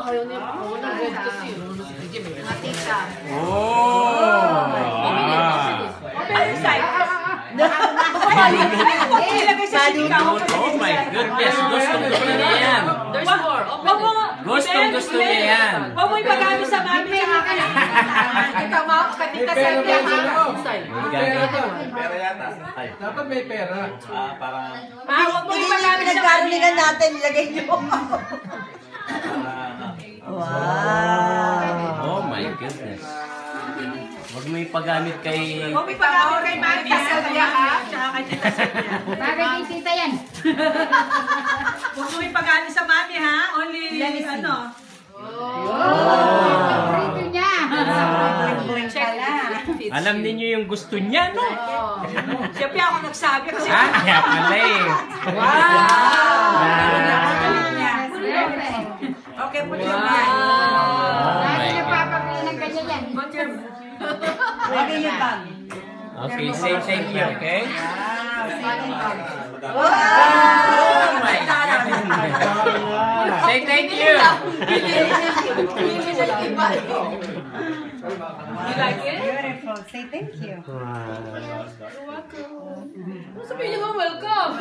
Ayaw niya. Wala red kasi. Matita. Oh my goodness. Gusto niya yan. There's more. Gusto niya yan. Huwag mo ipagano sa mami. Kanita sa niya. Pera yata. Dapat may pera. Parang... Huwag mo ipagano sa mami. Nagkaroon natin, ilagay nyo. Wow. Oh my goodness. Huwag mo ipagamit kay... Huwag mo ipagano kay mami. Kasalya ha. Tsaka kay tita Salya. Bagay kay tita yan. Huwag mo ipagano sa mami ha. Only ano. Favorito niya. Alam niyo yung gusto niya, no? Siyempre ako nagsabi kasi. Kaya pala eh. Okay, put your Oh Lagi my na God. papabili ng ganyan yan. Lagay niyo bag. Okay, say thank you, okay? Oh my God. Say thank you. You like it? Beautiful. Say thank you. Sabihin niyo nga welcome.